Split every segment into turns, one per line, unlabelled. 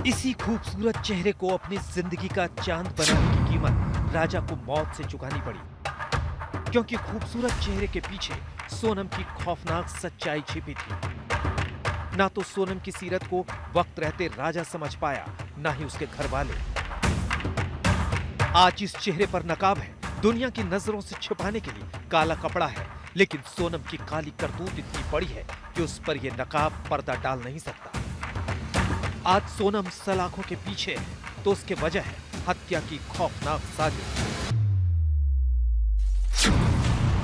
इसी खूबसूरत चेहरे को अपनी जिंदगी का चांद बनाने की कीमत राजा को मौत से चुकानी पड़ी, क्योंकि खूबसूरत चेहरे के पीछे सोनम की खौफनाक सच्चाई छिपी थी। ना तो सोनम की सीरत को वक्त रहते राजा समझ पाया, ना ही उसके घर वाले। आज इस चेहरे पर नकाब है, दुनिया की नजरों से छिपाने के लिए काला कपड़ा है, लेकिन सोनम की काली करतूत इतनी बड़ी है कि उस पर यह नकाब पर्दा डाल नहीं सकता। आज सोनम सलाखों के पीछे है तो उसके वजह है हत्या की खौफनाक साजिश।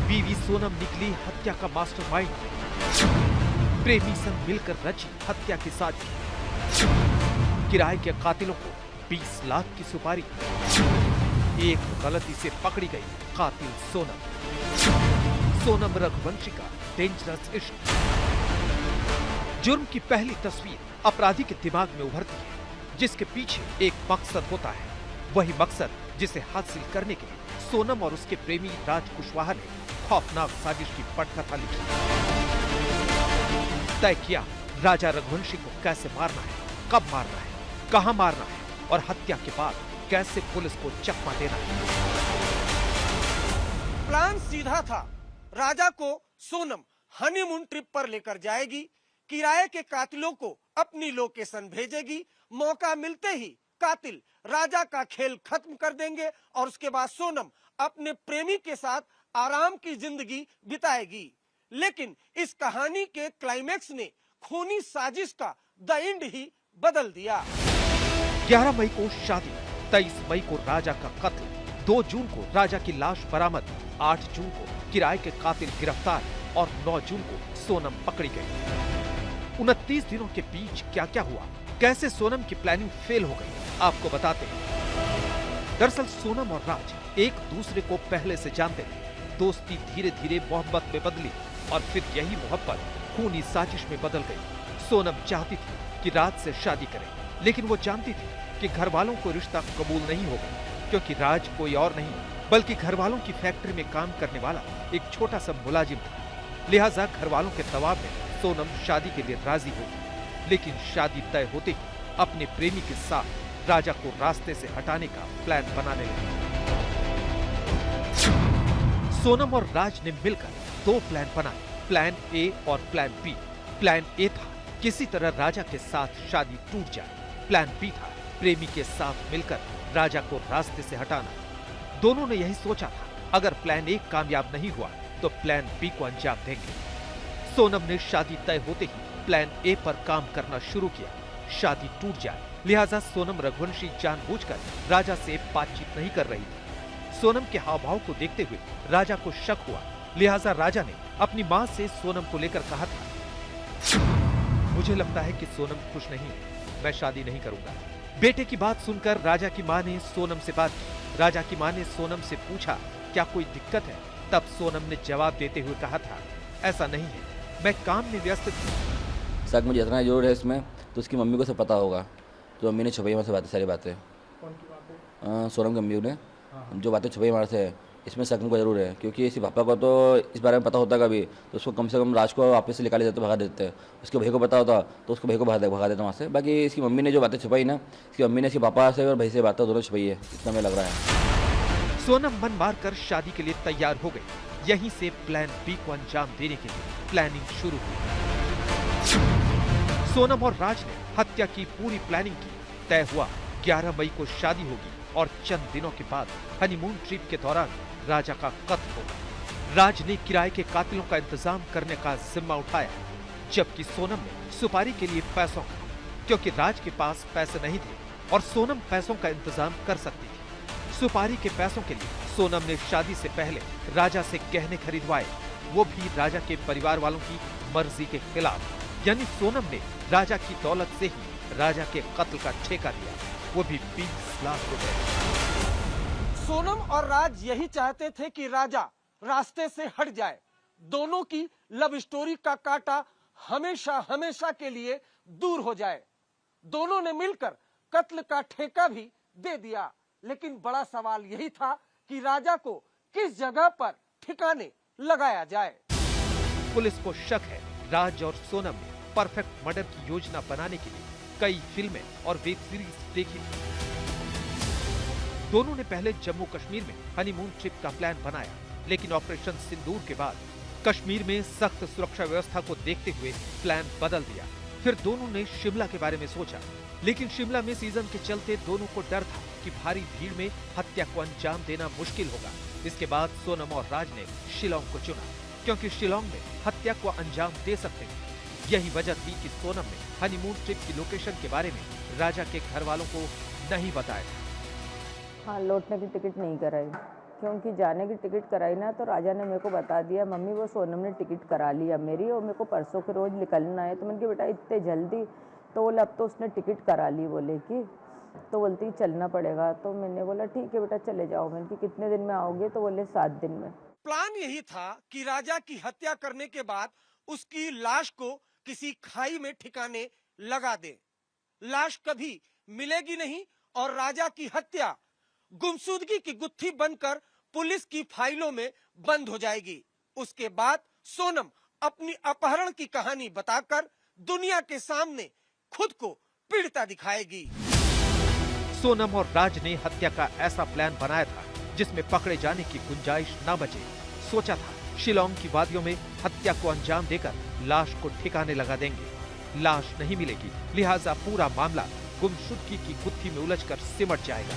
बीवी सोनम निकली हत्या का मास्टरमाइंड, प्रेमी संग मिलकर रची हत्या की साजिश। किराए के कातिलों को 20 लाख की सुपारी, एक गलती से पकड़ी गई कातिल सोनम। सोनम रघुवंशी का डेंजरस इश्क। जुर्म की पहली तस्वीर अपराधी के दिमाग में उभरती है, जिसके पीछे एक मकसद होता है। वही मकसद जिसे हासिल करने के लिए सोनम और उसके प्रेमी राज कुशवाहा ने खौफनाक साजिश की पटकथा लिखी। तय किया राजा रघुवंशी को कैसे मारना है, कब मारना है, कहां मारना है और हत्या के बाद कैसे पुलिस को चकमा देना है।
प्लान सीधा था। राजा को सोनम हनीमून ट्रिप पर लेकर जाएगी, किराए के कातिलों को अपनी लोकेशन भेजेगी, मौका मिलते ही कातिल राजा का खेल खत्म कर देंगे और उसके बाद सोनम अपने प्रेमी के साथ आराम की जिंदगी बिताएगी। लेकिन इस कहानी के क्लाइमेक्स ने खूनी साजिश का द एंड ही बदल दिया।
11 मई को शादी, 23 मई को राजा का कत्ल, 2 जून को राजा की लाश बरामद, 8 जून को किराए के कातिल गिरफ्तार और 9 जून को सोनम पकड़ी गई। 29 दिनों के बीच क्या क्या हुआ, कैसे सोनम की प्लानिंग फेल हो गई, आपको बताते हैं। दरअसल सोनम और राज एक दूसरे को पहले से जानते थे। दोस्ती धीरे धीरे मोहब्बत में बदली और फिर यही मोहब्बत खूनी साजिश में बदल गई। सोनम चाहती थी कि राज से शादी करे, लेकिन वो जानती थी कि घर वालों को रिश्ता कबूल नहीं होगा, क्योंकि राज कोई और नहीं बल्कि घर वालों की फैक्ट्री में काम करने वाला एक छोटा सा मुलाजिम था। लिहाजा घर वालों के दबाव में सोनम शादी के लिए राजी हुई, लेकिन शादी तय होते ही अपने प्रेमी के साथ राजा को रास्ते से हटाने का प्लान बनाने लगी। सोनम और राज ने मिलकर 2 प्लान बनाए, प्लान ए और प्लान बी। प्लान ए था किसी तरह राजा के साथ शादी टूट जाए। प्लान बी था प्रेमी के साथ मिलकर राजा को रास्ते से हटाना। दोनों ने यही सोचा था, अगर प्लान ए कामयाब नहीं हुआ तो प्लान बी को अंजाम देंगे। सोनम ने शादी तय होते ही प्लान ए पर काम करना शुरू किया। शादी टूट जाए, लिहाजा सोनम रघुवंशी जानबूझकर राजा से बातचीत नहीं कर रही थी। सोनम के हाव भाव को देखते हुए राजा को शक हुआ, लिहाजा राजा ने अपनी माँ से सोनम को लेकर कहा था, मुझे लगता है कि सोनम खुश नहीं है, मैं शादी नहीं करूंगा। बेटे की बात सुनकर राजा की माँ ने सोनम से बात की। राजा की माँ ने सोनम से पूछा, क्या कोई दिक्कत है? तब सोनम ने जवाब देते हुए कहा था, ऐसा नहीं है, मैं काम में व्यस्त थी।
शक मुझे इतना जरूर है इसमें, तो उसकी मम्मी को सब पता होगा, तो मम्मी ने छुपाई हमारे से बातें, सारी बातें।
कौन की बातें?
सोनम की मम्मी ने जो बातें छुपाई हमारे से, इसमें शक मुझको जरूर है, क्योंकि इसी पापा को तो इस बारे में पता होता कभी तो उसको कम से कम राज को वापस से निकाले जाते, भगा देते। उसके भाई को पता होता तो उसको भाई को भगा देता वहाँ से। बाकी इसकी मम्मी ने जो बातें छुपाई ना, इसकी मम्मी ने इसके पापा से और भाई से बातें दोनों छुपाई है, इतना हमें लग रहा है।
सोनम मन मार कर शादी के लिए तैयार हो गई। यहीं से प्लान बी को अंजाम देने के लिए प्लानिंग शुरू हुई। सोनम और राज ने हत्या की पूरी प्लानिंग की। तय हुआ 11 मई को शादी होगी और चंद दिनों के बाद हनीमून ट्रिप के दौरान राजा का कत्ल होगा। राज ने किराए के कातिलों का इंतजाम करने का जिम्मा उठाया, जबकि सोनम ने सुपारी के लिए पैसों का, क्योंकि राज के पास पैसे नहीं थे और सोनम पैसों का इंतजाम कर सकती थी। सुपारी के पैसों के लिए सोनम ने शादी से पहले राजा से गहने खरीदवाए, वो भी राजा के परिवार वालों की मर्जी के खिलाफ। यानी सोनम ने राजा की दौलत से ही राजा के कत्ल का ठेका लिया, वो भी 20 लाख रुपए।
सोनम और राज यही चाहते थे कि राजा रास्ते से हट जाए। दोनों की लव स्टोरी का कांटा हमेशा हमेशा के लिए दूर हो जाए। दोनों ने मिलकर कत्ल का ठेका भी दे दिया, लेकिन बड़ा सवाल यही था कि राजा को किस जगह पर ठिकाने लगाया जाए।
पुलिस को शक है राज और सोनम ने परफेक्ट मर्डर की योजना बनाने के लिए कई फिल्में और वेब सीरीज देखी थी। दोनों ने पहले जम्मू कश्मीर में हनीमून ट्रिप का प्लान बनाया, लेकिन ऑपरेशन सिंदूर के बाद कश्मीर में सख्त सुरक्षा व्यवस्था को देखते हुए प्लान बदल दिया। फिर दोनों ने शिमला के बारे में सोचा, लेकिन शिमला में सीजन के चलते दोनों को डर था कि भारी भीड़ में हत्या को अंजाम देना मुश्किल होगा। इसके बाद सोनम और राज ने शिलोंग को चुना, क्योंकि शिलोंग में हत्या को अंजाम दे सकते थे। यही वजह थी कि सोनम ने हनीमून ट्रिप की लोकेशन के बारे में राजा के घर वालों को नहीं बताया।
हाँ, लौटने की टिकट नहीं कराई, क्योंकि जाने की टिकट कराई ना तो राजा ने मेरे को बता दिया, मम्मी वो सोनम ने टिकट करा लिया मेरी, और मेरे को परसों के रोज निकलना है। तो मैंने कहा बेटा इतने जल्दी? तो बोले अब तो उसने टिकट करा ली, बोले कि तो बोलती चलना पड़ेगा। तो मैंने बोला ठीक है बेटा चले जाओ। मैंने कि कितने दिन में आओगे? तो बोले 7 दिन में।
प्लान यही था कि राजा की हत्या करने के बाद उसकी लाश को किसी खाई में ठिकाने लगा दे। लाश कभी मिलेगी नहीं और राजा की हत्या गुमशुदगी की गुत्थी बनकर पुलिस की फाइलों में बंद हो जाएगी। उसके बाद सोनम अपनी अपहरण की कहानी बताकर दुनिया के सामने खुद को पीड़िता दिखाएगी।
सोनम और राज ने हत्या का ऐसा प्लान बनाया था जिसमें पकड़े जाने की गुंजाइश न बचे। सोचा था शिलोंग की वादियों में हत्या को अंजाम देकर लाश को ठिकाने लगा देंगे। लाश नहीं मिलेगी, लिहाजा पूरा मामला गुमशुदगी की गुत्थी में उलझकर सिमट जाएगा।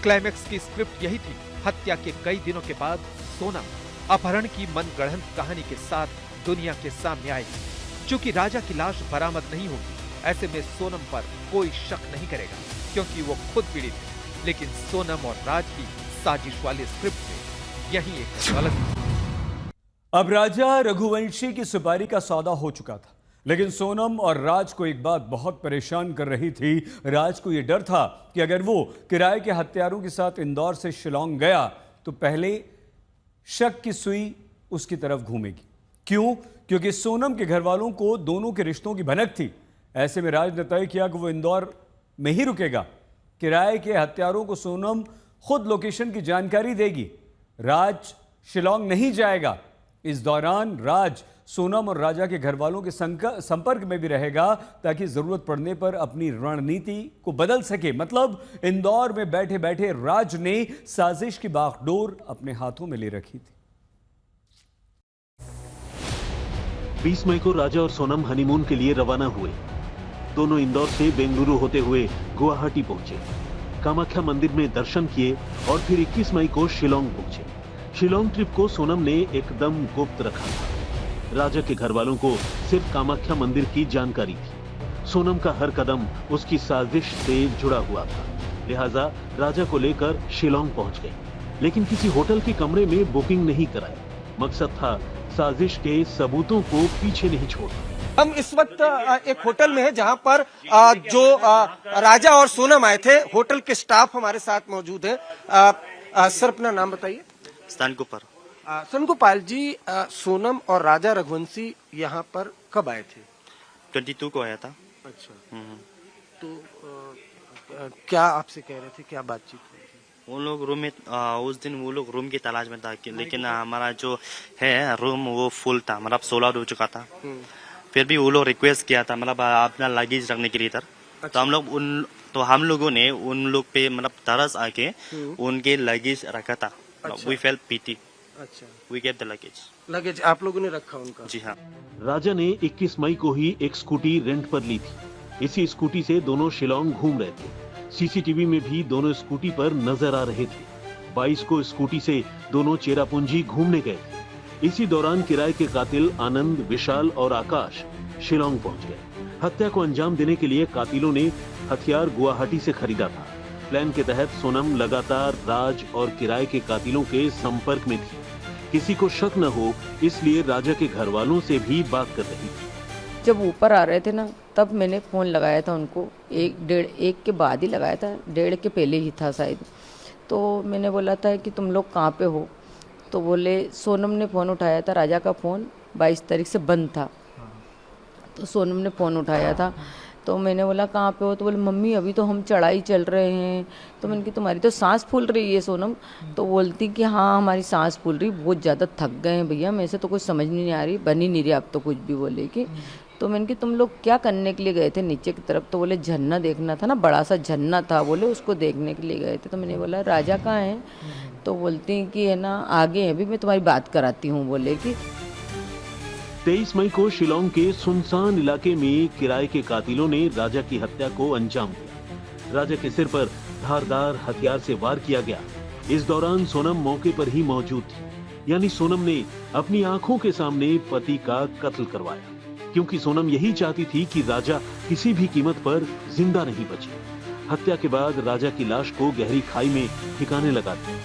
क्लाइमैक्स की स्क्रिप्ट यही थी। हत्या के कई दिनों के बाद सोनम अपहरण की मनगढ़ंत कहानी के साथ दुनिया के सामने आएगी। चूंकि राजा की लाश बरामद नहीं होगी, ऐसे में सोनम पर कोई शक नहीं करेगा, क्योंकि वो खुद पीड़ित है। लेकिन सोनम और राज की साजिश वाली स्क्रिप्ट में यही एक गलती।
अब राजा रघुवंशी की सुपारी का सौदा हो चुका था, लेकिन सोनम और राज को एक बात बहुत परेशान कर रही थी। राज को यह डर था कि अगर वो किराए के हत्यारों के साथ इंदौर से शिलोंग गया तो पहले शक की सुई उसकी तरफ घूमेगी। क्यों? क्योंकि सोनम के घर वालों को दोनों के रिश्तों की भनक थी। ऐसे में राज ने तय किया कि वो इंदौर में ही रुकेगा। किराए के हत्यारों को सोनम खुद लोकेशन की जानकारी देगी। राज शिलोंग नहीं जाएगा। इस दौरान राज सोनम और राजा के घर वालों के संपर्क में भी रहेगा, ताकि जरूरत पड़ने पर अपनी रणनीति को बदल सके। मतलब इंदौर में बैठे बैठे राज ने साजिश की बागडोर अपने हाथों में ले रखी थी।
20 मई को राजा और सोनम हनीमून के लिए रवाना हुए। दोनों इंदौर से बेंगलुरु होते हुए गुवाहाटी पहुंचे, कामाख्या मंदिर में दर्शन किए और फिर 21 मई को शिलोंग पहुंचे। शिलोंग ट्रिप को सोनम ने एकदम गुप्त रखा था। राजा के घर वालों को सिर्फ कामाख्या मंदिर की जानकारी थी। सोनम का हर कदम उसकी साजिश से जुड़ा हुआ था, लिहाजा राजा को लेकर शिलोंग पहुंच गए, लेकिन किसी होटल के कमरे में बुकिंग नहीं कराई। मकसद था साजिश के सबूतों को पीछे नहीं छोड़ना।
हम इस वक्त एक होटल में है जहां पर जो राजा और सोनम आए थे, होटल के स्टाफ हमारे साथ मौजूद है। सर अपना नाम बताइए।
स्तनकुपर।
सनकुपाल जी, सोनम और राजा रघुवंशी यहाँ पर कब आए थे?
22 को आया था।
अच्छा, तो क्या आपसे कह रहे थे, क्या बातचीत हुई थी?
वो लोग रूम में उस दिन वो लोग रूम की तलाश में था, लेकिन हमारा जो है रूम वो फुल था, मतलब 16 हो चुका था। फिर भी वो लोग रिक्वेस्ट किया था, मतलब अपना लगेज रखने के लिए इधर। तो हम लोगों ने उन लोग पे मतलब तरस आके उनके लगेज रखा था। We felt pity.
अच्छा,
वी गेव द
लगेज आप लोगों ने रखा उनका?
जी हाँ।
राजा ने 21 मई को ही एक स्कूटी रेंट पर ली थी। इसी स्कूटी से दोनों शिलोंग घूम रहे थे। सीसीटीवी में भी दोनों स्कूटी पर नजर आ रहे थे। 22 को स्कूटी से दोनों चेरापूंजी घूमने गए थे। इसी दौरान किराए के कातिल आनंद, विशाल और आकाश शिलोंग पहुंच गए। हत्या को अंजाम देने के लिए कातिलों ने हथियार गुवाहाटी से खरीदा था। प्लान के तहत सोनम लगातार राज और किराए के कातिलों के संपर्क में थी। किसी को शक न हो इसलिए राजा के घर वालों से भी बात कर रही थी।
जब ऊपर आ रहे थे ना, तब मैंने फ़ोन लगाया था उनको। एक के बाद ही लगाया था, 1:30 के पहले ही था शायद। तो मैंने बोला था कि तुम लोग कहाँ पे हो? तो बोले, सोनम ने फ़ोन उठाया था। राजा का फ़ोन 22 तारीख से बंद था, तो सोनम ने फ़ोन उठाया था। तो मैंने बोला कहाँ पे हो? तो बोले मम्मी अभी तो हम चढ़ाई चल रहे हैं। तो मैंने कहा तुम्हारी तो सांस फूल रही है सोनम। तो बोलती कि हाँ हमारी सांस फूल रही, बहुत ज़्यादा थक गए हैं भैया, मेरे से तो कुछ समझ नहीं आ रही, बन ही नहीं रही अब तो कुछ भी बोले कि। तो मैंने कि तुम लोग क्या करने के लिए गए थे नीचे की तरफ? तो बोले झरना देखना था ना, बड़ा सा झरना था, बोले उसको देखने के लिए गए थे। तो मैंने बोला राजा कहाँ है? तो बोलती हैं कि है ना आगे है, भी मैं तुम्हारी बात कराती हूँ, बोले कि
23 मई को शिलोंग के सुनसान इलाके में किराए के कातिलों ने राजा की हत्या को अंजाम दिया। राजा के सिर पर धारदार हथियार से वार किया गया। इस दौरान सोनम मौके पर ही मौजूद थी, यानी सोनम ने अपनी आंखों के सामने पति का कत्ल करवाया, क्योंकि सोनम यही चाहती थी कि राजा किसी भी कीमत पर जिंदा नहीं बचे। हत्या के बाद राजा की लाश को गहरी खाई में ठिकाने लगा दिया।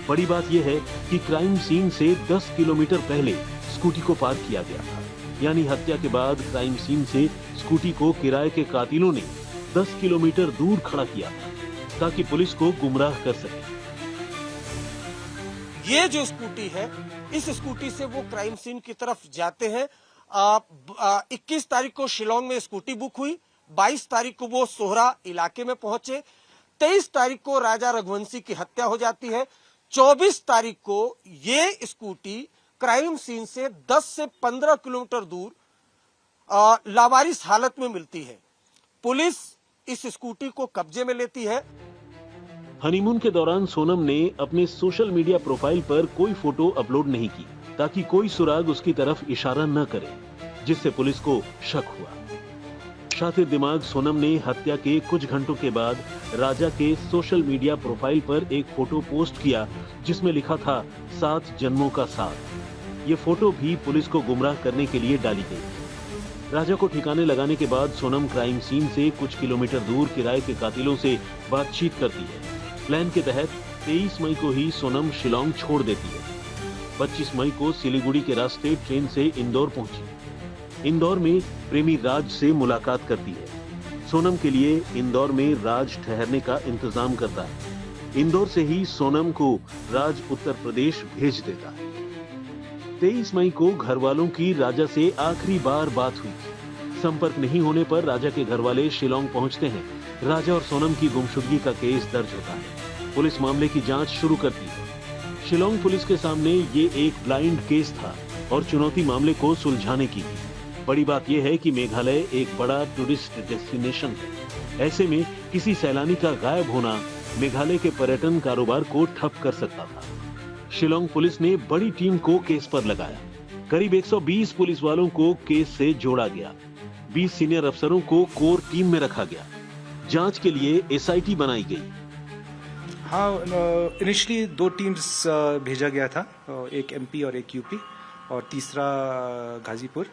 बड़ी बात यह है कि क्राइम सीन से 10 किलोमीटर पहले स्कूटी को पार्क किया गया था, यानी हत्या के बाद क्राइम सीन से स्कूटी को किराए के कातिलों ने 10 किलोमीटर दूर खड़ा किया था, ताकि पुलिस को गुमराह कर सके।
ये जो स्कूटी है, इस स्कूटी से वो क्राइम सीन की तरफ जाते हैं। 21 तारीख को शिलोंग में स्कूटी बुक हुई, 22 तारीख को वो सोहरा इलाके में पहुंचे, 23 तारीख को राजा रघुवंशी की हत्या हो जाती है, 24 तारीख को ये स्कूटी क्राइम सीन से 10 से 15 किलोमीटर दूर लावारिस हालत में मिलती है। पुलिस इस स्कूटी को कब्जे में लेती है।
हनीमून के दौरान सोनम ने अपने सोशल मीडिया प्रोफाइल पर कोई फोटो अपलोड नहीं की, ताकि कोई सुराग उसकी तरफ इशारा न करे, जिससे पुलिस को शक हुआ। शातिर दिमाग सोनम ने हत्या के कुछ घंटों के बाद राजा के सोशल मीडिया प्रोफाइल पर एक फोटो पोस्ट किया, जिसमें लिखा था 7 जन्मों का साथ। ये फोटो भी पुलिस को गुमराह करने के लिए डाली गई। राजा को ठिकाने लगाने के बाद सोनम क्राइम सीन से कुछ किलोमीटर दूर किराए के कातिलों से बातचीत करती है। प्लान के तहत 23 मई को ही सोनम शिलोंग छोड़ देती है। 25 मई को सिलीगुड़ी के रास्ते ट्रेन से इंदौर पहुंची। इंदौर में प्रेमी राज से मुलाकात करती है। सोनम के लिए इंदौर में राज ठहरने का इंतजाम करता है। इंदौर से ही सोनम को राज उत्तर प्रदेश भेज देता है। 23 मई को घर वालों की राजा से आखिरी बार बात हुई। संपर्क नहीं होने पर राजा के घर वाले शिलोंग पहुंचते हैं। राजा और सोनम की गुमशुदगी का केस दर्ज होता है। पुलिस मामले की जांच शुरू करती है। शिलोंग पुलिस के सामने ये एक ब्लाइंड केस था और चुनौती मामले को सुलझाने की थी। बड़ी बात यह है कि मेघालय एक बड़ा टूरिस्ट डेस्टिनेशन है। ऐसे में किसी सैलानी का गायब होना मेघालय के पर्यटन कारोबार को ठप कर सकता था। शिलोंग पुलिस ने बड़ी टीम को केस पर लगाया। करीब 120 पुलिस वालों को केस से जोड़ा गया। 20 सीनियर अफसरों को कोर टीम में रखा गया। जांच के लिए एसआईटी बनाई गई।
हाँ, इनिशियली 2 टीम्स भेजा गया था, एक एमपी और एक यूपी, और तीसरा Ghazipur.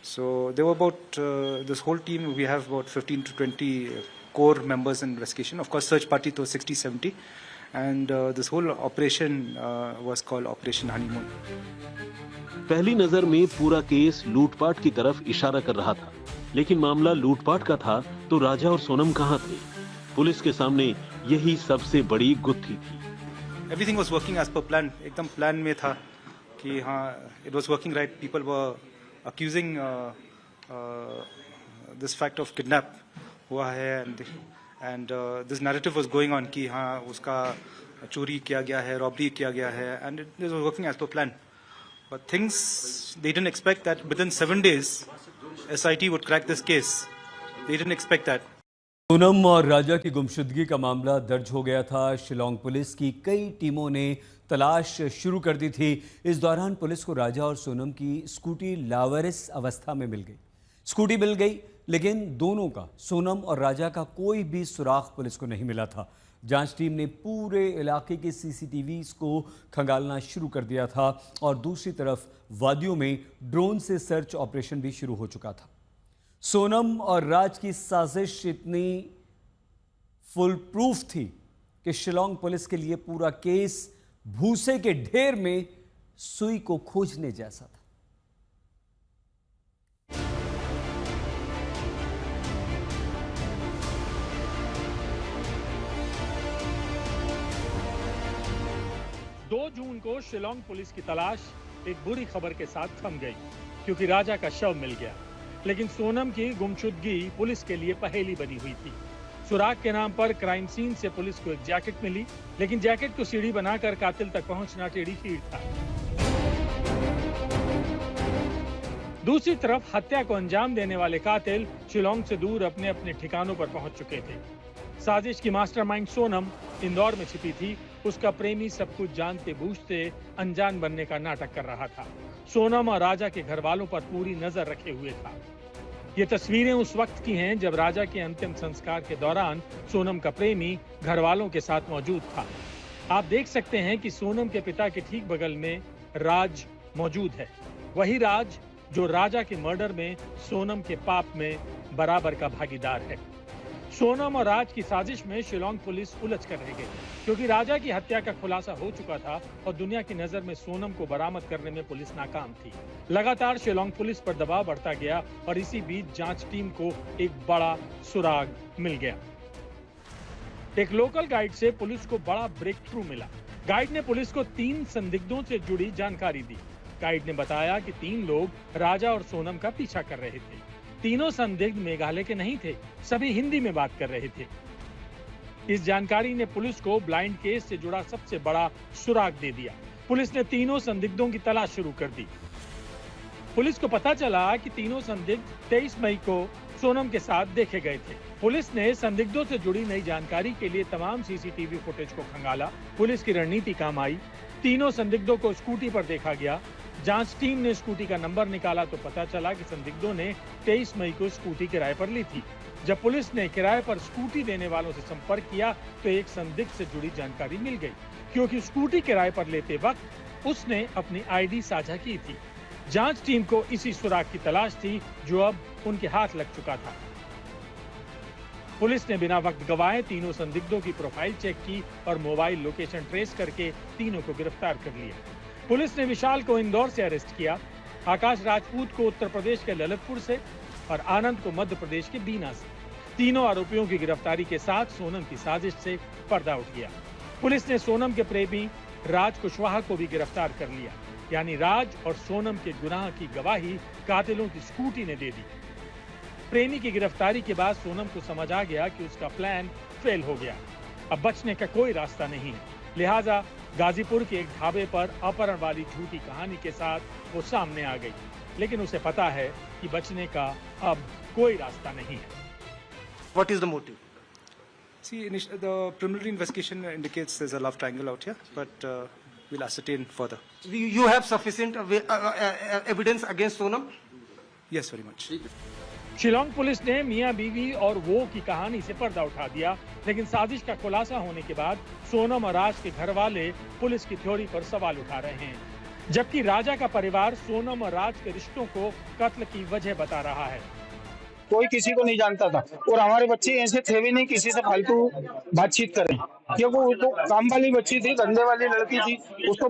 So they were about this whole team we have about 15 to 20 core members in investigation. Of course search party तो 60-70, and this whole operation was called operation honeymoon.
पहली नजर में पूरा केस लूटपाट की तरफ इशारा कर रहा था, लेकिन मामला लूटपाट का था तो राजा और सोनम कहां थे? पुलिस के सामने यही सबसे बड़ी गुत्थी थी।
Everything was working as per plan, एकदम प्लान में था कि हाँ, it was working right. People were accusing this fact of kidnap हुआ है, and this narrative was going on कि हाँ उसका चोरी किया गया है, रॉबरी किया गया है, and it was working as per plan. But things they didn't expect that within 7 days SIT would crack this case. They didn't expect that.
Sonam और राजा की गुमशुदगी का मामला दर्ज हो गया था। शिलोंग पुलिस की कई टीमों ने तलाश शुरू कर दी थी। इस दौरान पुलिस को राजा और सोनम की स्कूटी लावारिस अवस्था में मिल गई। स्कूटी मिल गई, लेकिन दोनों का, सोनम और राजा का, कोई भी सुराग पुलिस को नहीं मिला था। जांच टीम ने पूरे इलाके के CCTVs को खंगालना शुरू कर दिया था और दूसरी तरफ वादियों में ड्रोन से सर्च ऑपरेशन भी शुरू हो चुका था। सोनम और राज की साजिश इतनी फुल प्रूफ थी कि शिलोंग पुलिस के लिए पूरा केस भूसे के ढेर में सुई को खोजने जैसा था।
दो जून को शिलोंग पुलिस की तलाश एक बुरी खबर के साथ थम गई, क्योंकि राजा का शव मिल गया। लेकिन सोनम की गुमशुदगी पुलिस के लिए पहेली बनी हुई थी। सुराग के नाम पर क्राइम सीन से पुलिस को एक जैकेट मिली, लेकिन जैकेट को सीढ़ी बनाकर कातिल तक पहुंचना टेढ़ी खीर था। दूसरी तरफ हत्या को अंजाम देने वाले कातिल शिलोंग से दूर अपने अपने ठिकानों पर पहुंच चुके थे। साजिश की मास्टरमाइंड सोनम इंदौर में छिपी थी। उसका प्रेमी सब कुछ जानते बूझते अनजान बनने का नाटक कर रहा था। सोनम और राजा के घर वालों पर पूरी नजर रखे हुए था। ये तस्वीरें उस वक्त की हैं जब राजा के अंतिम संस्कार के दौरान सोनम का प्रेमी घर वालों के साथ मौजूद था। आप देख सकते हैं कि सोनम के पिता के ठीक बगल में राज मौजूद है, वही राज जो राजा के मर्डर में सोनम के पाप में बराबर का भागीदार है। सोनम और राज की साजिश में शिलोंग पुलिस उलझ कर रह गई, क्योंकि राजा की हत्या का खुलासा हो चुका था और दुनिया की नजर में सोनम को बरामद करने में पुलिस नाकाम थी। लगातार शिलोंग पुलिस पर दबाव बढ़ता गया और इसी बीच जांच टीम को एक बड़ा सुराग मिल गया। एक लोकल गाइड से पुलिस को बड़ा ब्रेक थ्रू मिला। गाइड ने पुलिस को 3 संदिग्धों से जुड़ी जानकारी दी। गाइड ने बताया कि 3 लोग राजा और सोनम का पीछा कर रहे थे। तीनों संदिग्ध मेघालय के नहीं थे, सभी हिंदी में बात कर रहे थे। इस जानकारी ने पुलिस को ब्लाइंड केस से जुड़ा सबसे बड़ा सुराग दे दिया। पुलिस ने तीनों संदिग्धों की तलाश शुरू कर दी। पुलिस को पता चला कि तीनों संदिग्ध 23 मई को सोनम के साथ देखे गए थे। पुलिस ने संदिग्धों से जुड़ी नई जानकारी के लिए तमाम सीसीटीवी फुटेज को खंगाला। पुलिस की रणनीति काम आई। तीनों संदिग्धों को स्कूटी पर देखा गया। जांच टीम ने स्कूटी का नंबर निकाला तो पता चला कि संदिग्धों ने 23 मई को स्कूटी किराए पर ली थी। जब पुलिस ने किराए पर स्कूटी देने वालों से संपर्क किया तो एक संदिग्ध से जुड़ी जानकारी मिल गई, क्योंकि स्कूटी किराए पर लेते वक्त उसने अपनी आईडी साझा की थी। जांच टीम को इसी सुराग की तलाश थी जो अब उनके हाथ लग चुका था। पुलिस ने बिना वक्त गवाए तीनों संदिग्धों की प्रोफाइल चेक की और मोबाइल लोकेशन ट्रेस करके तीनों को गिरफ्तार कर लिया। पुलिस ने विशाल को इंदौर से अरेस्ट किया, आकाश राजपूत को उत्तर प्रदेश के ललितपुर से और आनंद को मध्य प्रदेश के बीना से। तीनों आरोपियों की गिरफ्तारी के साथ सोनम की साजिश से पर्दा उठ गया। पुलिस ने सोनम के प्रेमी राज कुशवाहा को भी गिरफ्तार कर लिया, यानी राज और सोनम के गुनाह की गवाही कातिलों की स्कूटी ने दे दी। प्रेमी की गिरफ्तारी के बाद सोनम को समझ आ गया कि उसका प्लान फेल हो गया। अब बचने का कोई रास्ता नहीं है, लिहाजा गाजीपुर के एक ढाबे पर अपहरण वाली झूठी कहानी के साथ वो सामने आ गई। लेकिन उसे पता है कि बचने का अब कोई रास्ता नहीं है।
What is the motive?
See, the preliminary investigation indicates there's a love triangle out here, but we'll ascertain further.
You have sufficient evidence against Sonam?
Yes, very much.
Shillong police ने मियां बीवी और वो की कहानी से पर्दा उठा दिया, लेकिन साजिश का खुलासा होने के बाद सोनम और राज के घर वाले पुलिस की थ्योरी पर सवाल उठा रहे हैं, जबकि राजा का परिवार सोनम और राज के रिश्तों को कत्ल की वजह बता रहा है।
कोई किसी को नहीं जानता था और हमारे बच्चे ऐसे थे भी नहीं किसी से फालतू बातचीत करें, क्योंकि उसको काम वाली बच्ची थी, धंधे वाली लड़की थी। उसको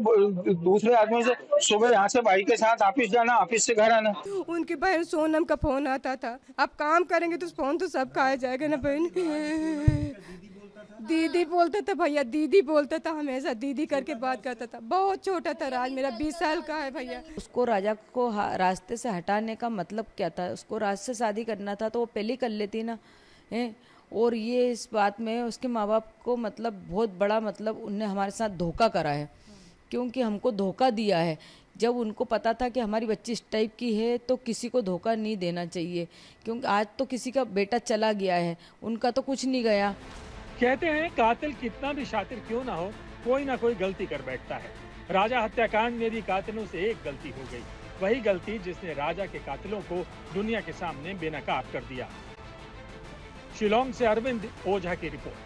दूसरे आदमी से सुबह यहाँ से भाई के साथ ऑफिस जाना, ऑफिस से घर आना।
उनकी बहन सोनम का फोन आता था, अब काम करेंगे तो फोन तो सब खाया जाएगा ना बहन। दीदी बोलता था, भैया दीदी बोलता था, हमेशा दीदी करके बात करता था। बहुत छोटा था राज, मेरा 20 साल का है भैया।
उसको राजा को रास्ते से हटाने का मतलब क्या था? उसको राज से शादी करना था तो वो पहले कर लेती ना है। और ये इस बात में उसके माँ बाप को मतलब बहुत बड़ा मतलब उनने हमारे साथ धोखा करा है, क्योंकि हमको धोखा दिया है। जब उनको पता था कि हमारी बच्ची इस टाइप की है तो किसी को धोखा नहीं देना चाहिए, क्योंकि आज तो किसी का बेटा चला गया है, उनका तो कुछ नहीं गया।
कहते हैं कातिल कितना भी शातिर क्यों ना हो, कोई ना कोई गलती कर बैठता है। राजा हत्याकांड में भी कातिलों से एक गलती हो गई, वही गलती जिसने राजा के कातिलों को दुनिया के सामने बेनकाब कर दिया। शिलोंग से अरविंद ओझा की रिपोर्ट।